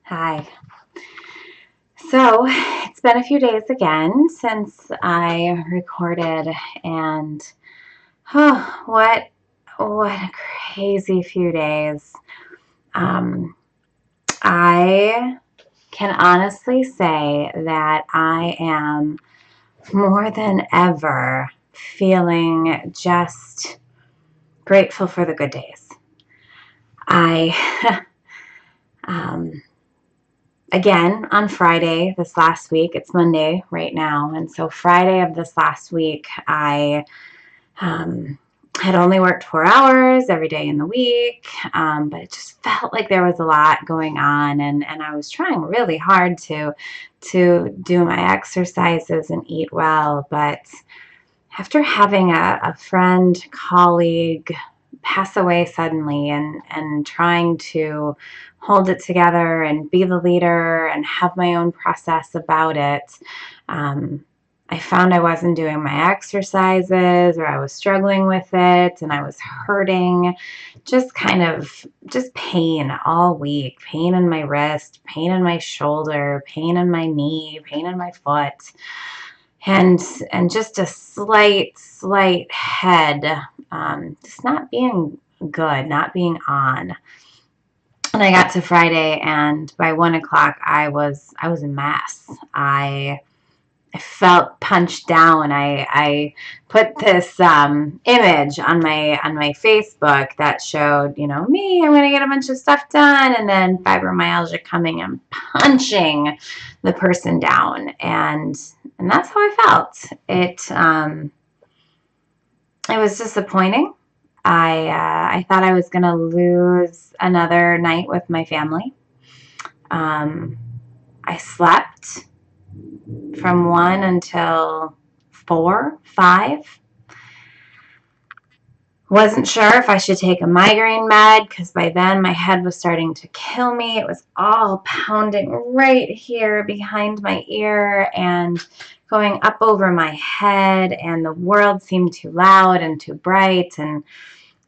Hi. So it's been a few days again since I recorded, and what a crazy few days. I can honestly say that I am more than ever feeling just grateful for the good days. I um, Again, on Friday this last week, it's Monday right now, and so Friday of this last week, I had only worked 4 hours every day in the week, but it just felt like there was a lot going on, and I was trying really hard to do my exercises and eat well, but after having a friend, colleague pass away suddenly, and trying to hold it together and be the leader and have my own process about it, um, I found I wasn't doing my exercises, or I was struggling with it, and I was hurting, just pain all week, pain in my wrist, pain in my shoulder, pain in my knee, pain in my foot, and just a slight head, just not being good, not being on. And I got to Friday, and by 1 o'clock, I was a mess. I felt punched down. I put this image on my Facebook that showed, me. I'm gonna get a bunch of stuff done, and then fibromyalgia coming and punching the person down, and that's how I felt. It was disappointing. I thought I was gonna lose another night with my family. Um, I slept from 1 until 4, 5. Wasn't sure if I should take a migraine med, because by then my head was starting to kill me. It was all pounding right here behind my ear and going up over my head, and the world seemed too loud and too bright, and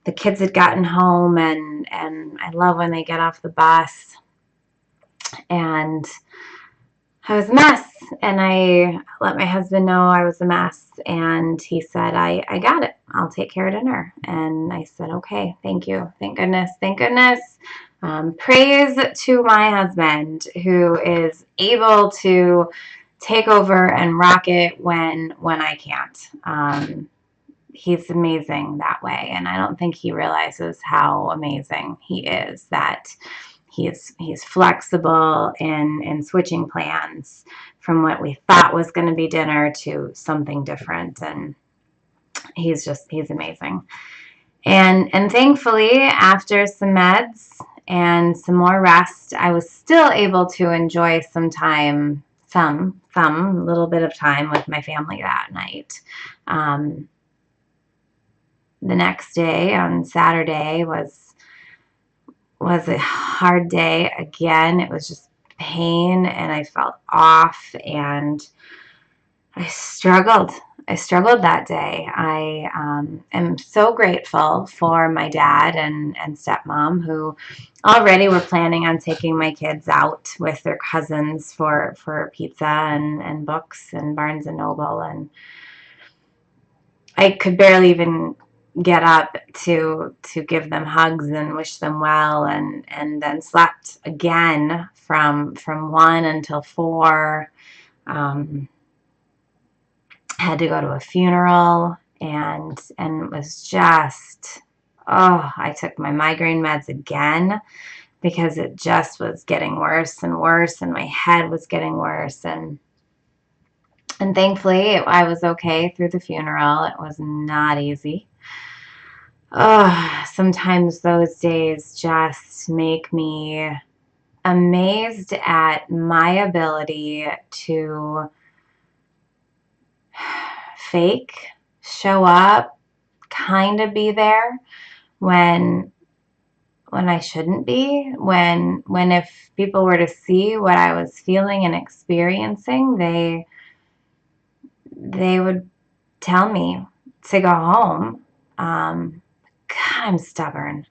the kids had gotten home, and I love when they get off the bus, and I was a mess, and I let my husband know I was a mess, and he said, I got it. I'll take care of dinner. And I said, okay, thank you. Thank goodness. Thank goodness. Praise to my husband, who is able to take over and rock it when I can't. He's amazing that way, and I don't think he realizes how amazing he is, that he's flexible in switching plans from what we thought was going to be dinner to something different, and he's amazing. And thankfully, after some meds and some more rest, I was still able to enjoy some time, some little bit of time with my family that night. The next day, on Saturday, was a hard day again. It was just pain, and I felt off, and I struggled. I struggled that day. I am so grateful for my dad and stepmom, who already were planning on taking my kids out with their cousins for pizza and books and Barnes and Noble, and I could barely even get up to give them hugs and wish them well, and then slept again from 1 until 4. Had to go to a funeral, and it was just, I took my migraine meds again, because it just was getting worse and worse, and my head was getting worse, and thankfully I was okay through the funeral. It was not easy. Sometimes those days just make me amazed at my ability to fake, show up, kind of be there when I shouldn't be. When if people were to see what I was feeling and experiencing, they would tell me to go home. God, I'm stubborn.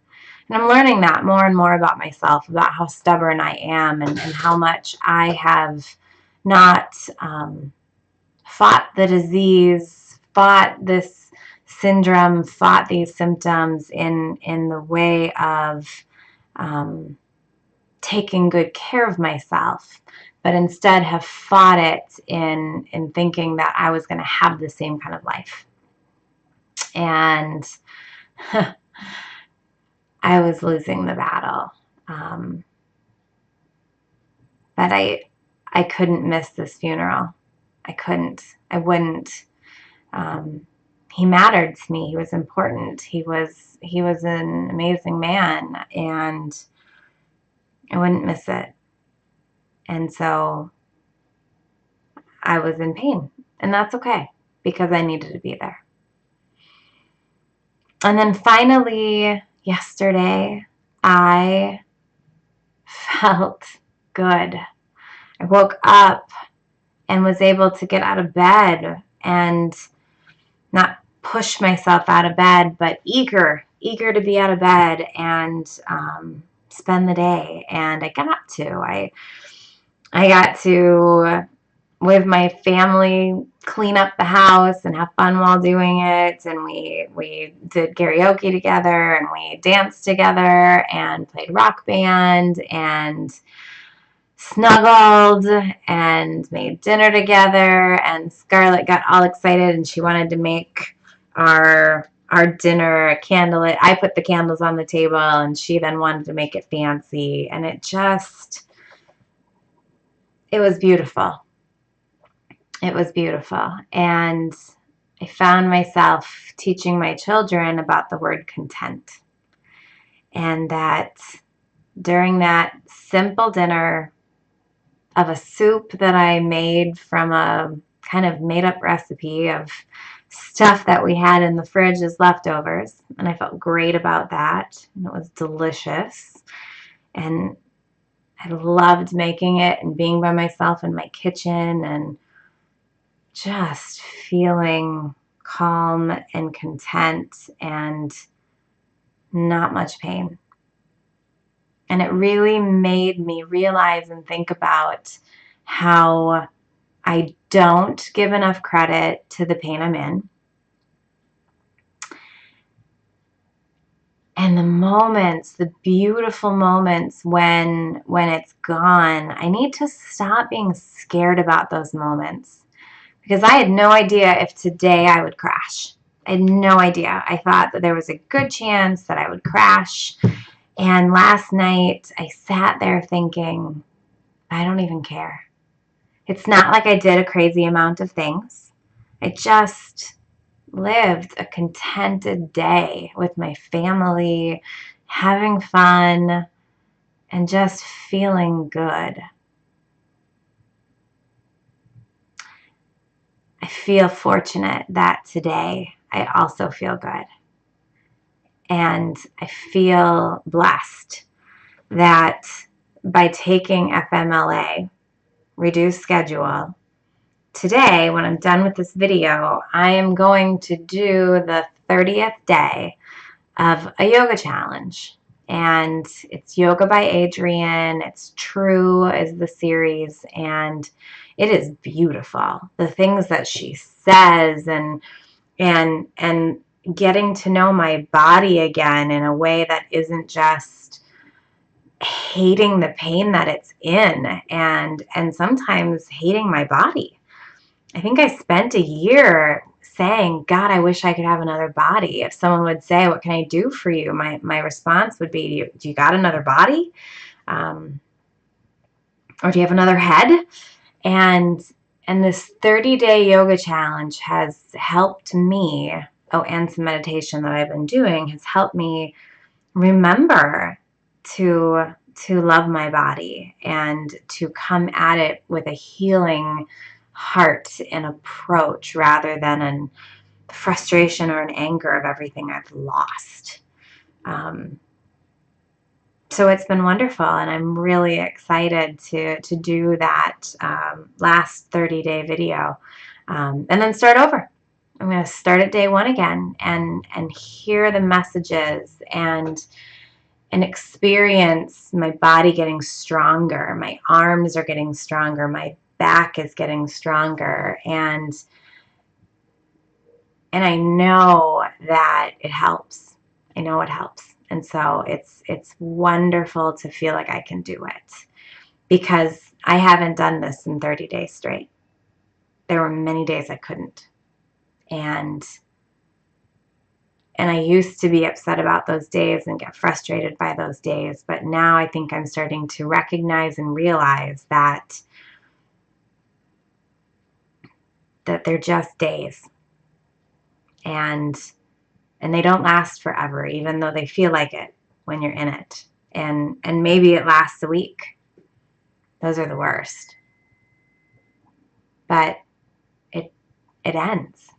And I'm learning that more and more about myself, about how stubborn I am, and how much I have not fought the disease, fought this syndrome, fought these symptoms in the way of taking good care of myself, but instead have fought it in thinking that I was going to have the same kind of life. And I was losing the battle. But I couldn't miss this funeral. I couldn't. I wouldn't. He mattered to me. He was important. He was an amazing man, and I wouldn't miss it. And so I was in pain, and that's okay because I needed to be there. And then finally, yesterday, I felt good. I woke up and was able to get out of bed and not push myself out of bed, but eager to be out of bed and spend the day. And I got to. I got to, with my family, clean up the house and have fun while doing it. And we did karaoke together, and we danced together and played rock band and snuggled and made dinner together. And Scarlett got all excited, and she wanted to make our dinner candlelit. I put the candles on the table, and she then wanted to make it fancy. And it was beautiful. It was beautiful. And I found myself teaching my children about the word content. And that during that simple dinner of a soup that I made from a kind of made up recipe of stuff that we had in the fridge as leftovers. And I felt great about that. And it was delicious. And I loved making it and being by myself in my kitchen and just feeling calm and content and not much pain. And it really made me realize and think about how I don't give enough credit to the pain I'm in. And the moments, the beautiful moments when it's gone, I need to stop being scared about those moments. Because I had no idea if today I would crash. I had no idea. I thought that there was a good chance that I would crash. And last night I sat there thinking, I don't even care. It's not like I did a crazy amount of things. I just lived a contented day with my family, having fun, and just feeling good. I feel fortunate that today I also feel good. And I feel blessed that by taking FMLA, reduced schedule, today, when I'm done with this video, I am going to do the 30th day of a yoga challenge. And it's Yoga by Adriene. It's True is the series, and it is beautiful. The things that she says and getting to know my body again in a way that isn't just hating the pain that it's in and sometimes hating my body. I think I spent a year saying, God, I wish I could have another body. If someone would say, what can I do for you? My response would be, do you got another body? Or do you have another head? And this 30-day yoga challenge has helped me, and some meditation that I've been doing has helped me remember to love my body and to come at it with a healing heart and approach rather than an frustration or an anger of everything I've lost. So it's been wonderful, and I'm really excited to do that last 30-day video and then start over. I'm going to start at day one again and hear the messages and and experience my body getting stronger. My arms are getting stronger. My back is getting stronger. And I know that it helps. I know it helps. And so it's wonderful to feel like I can do it, because I haven't done this in 30 days straight. There were many days I couldn't. And I used to be upset about those days and get frustrated by those days, but now I think I'm starting to recognize and realize that they're just days, and they don't last forever, even though they feel like it when you're in it. And maybe it lasts a week. Those are the worst. But it ends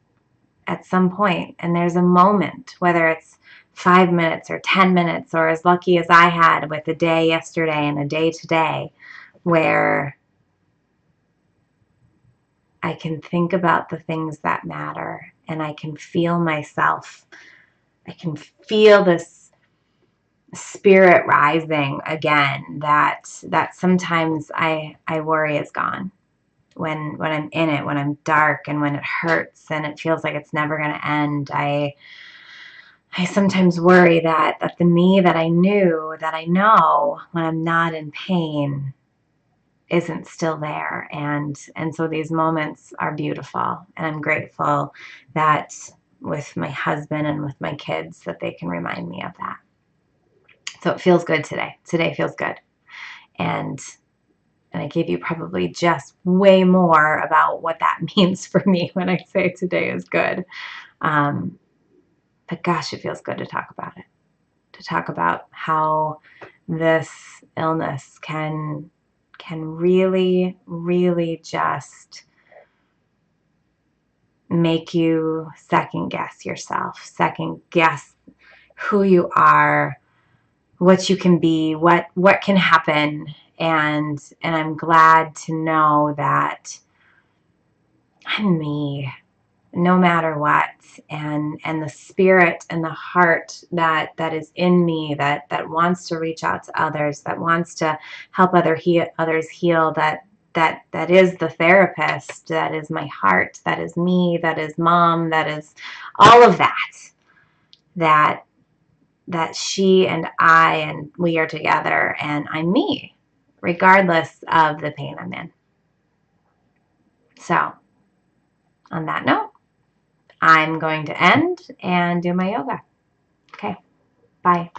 at some point, and there's a moment, whether it's 5 minutes or 10 minutes, or as lucky as I had with a day yesterday and a day today, where I can think about the things that matter, and I can feel myself. I can feel this spirit rising again that sometimes I worry is gone. When I'm in it, when I'm dark, and when it hurts and it feels like it's never going to end, I sometimes worry that the me that I knew, that I know when I'm not in pain, isn't still there. And so these moments are beautiful, and I'm grateful that with my husband and with my kids, that they can remind me of that. So it feels good today. Today feels good. And I gave you probably just way more about what that means for me when I say today is good. But gosh, it feels good to talk about it. To talk about how this illness can really, really just make you second guess yourself, second guess who you are, what you can be, what can happen. And I'm glad to know that I'm me, no matter what. And the spirit and the heart that is in me, that wants to reach out to others, that wants to help others heal, that is the therapist, that is my heart, that is me, that is mom, that is all of that she and I, and we are together, and I'm me, regardless of the pain I'm in. So on that note, I'm going to end and do my yoga. Okay, bye.